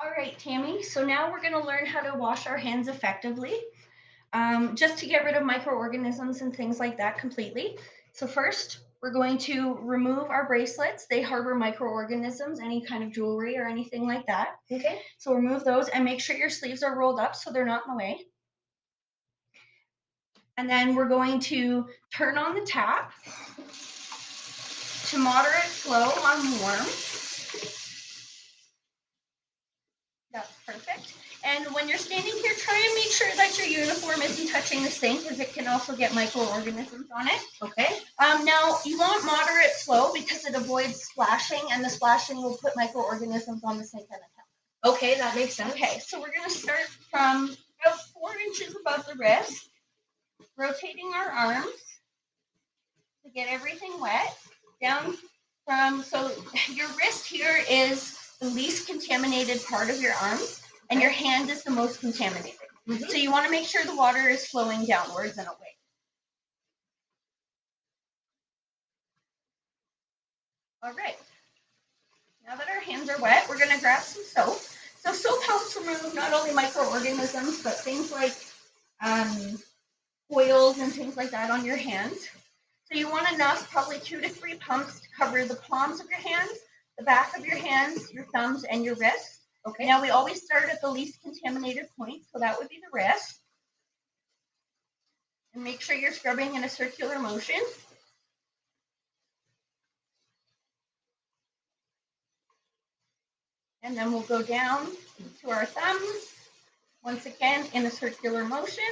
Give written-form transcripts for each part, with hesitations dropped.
All right, Tammy. So now we're going to learn how to wash our hands effectively, just to get rid of microorganisms and things like that completely. So first, we're going to remove our bracelets. They harbor microorganisms, any kind of jewelry or anything like that. Okay. So remove those and make sure your sleeves are rolled up so they're not in the way. And then we're going to turn on the tap to moderate flow on warm. That's perfect. And when you're standing here, try and make sure that your uniform isn't touching the sink, as it can also get microorganisms on it. Okay. Now, you want moderate flow because it avoids splashing, and the splashing will put microorganisms on the sink and the counter. Okay, that makes sense. Okay, so we're going to start from about 4 inches above the wrist, rotating our arms to get everything wet. Down from, so your wrist here is the least contaminated part of your arms, and your hand is the most contaminated. Mm-hmm. So you want to make sure the water is flowing downwards and away. All right. Now that our hands are wet, we're going to grab some soap. So soap helps remove not only microorganisms, but things like oils and things like that on your hands. So you want enough, probably 2 to 3 pumps to cover the palms of your hands, the back of your hands, your thumbs, and your wrists. Okay. Now we always start at the least contaminated point, so that would be the wrist. And make sure you're scrubbing in a circular motion. And then we'll go down to our thumbs, once again in a circular motion.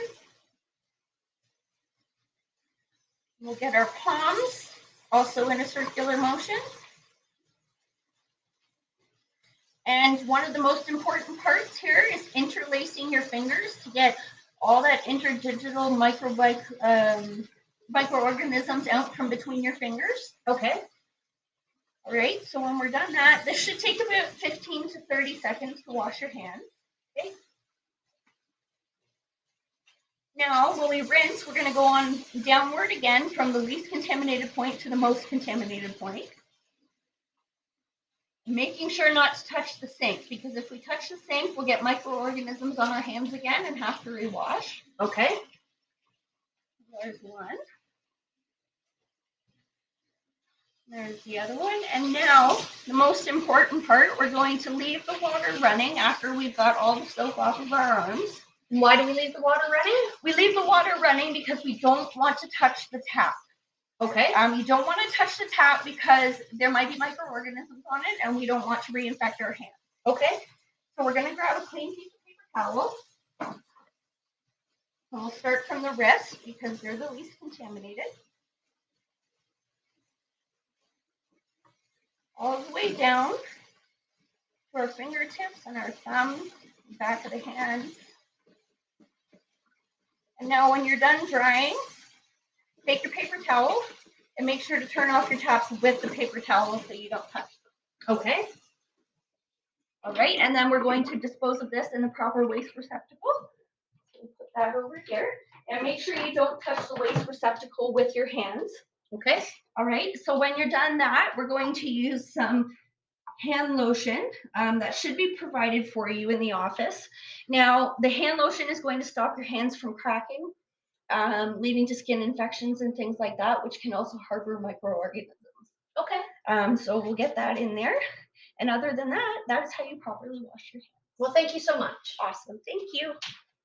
We'll get our palms, also in a circular motion. And one of the most important parts here is interlacing your fingers to get all that interdigital microorganisms out from between your fingers. Okay. All right, so when we're done that, this should take about 15 to 30 seconds to wash your hands. Okay. Now, when we rinse, we're going to go on downward again from the least contaminated point to the most contaminated point. Making sure not to touch the sink, because if we touch the sink, we'll get microorganisms on our hands again and have to rewash. Okay. There's one. There's the other one. And now, the most important part, we're going to leave the water running after we've got all the soap off of our arms. Why do we leave the water running? We leave the water running because we don't want to touch the tap. Okay. You don't want to touch the tap because there might be microorganisms on it, and we don't want to reinfect our hands. Okay. So we're going to grab a clean piece of paper towel. And we'll start from the wrist because they're the least contaminated. All the way down to our fingertips and our thumbs, back of the hands. And now when you're done drying, take your paper towel and make sure to turn off your taps with the paper towel so you don't touch them. Okay. All right, and then we're going to dispose of this in the proper waste receptacle. So we'll put that over here. And make sure you don't touch the waste receptacle with your hands. Okay. All right, so when you're done that, we're going to use some hand lotion that should be provided for you in the office. Now, the hand lotion is going to stop your hands from cracking, leading to skin infections and things like that, which can also harbor microorganisms. Okay. So we'll get that in there. And other than that, that is how you properly wash your hands. Well, thank you so much. Awesome. Thank you.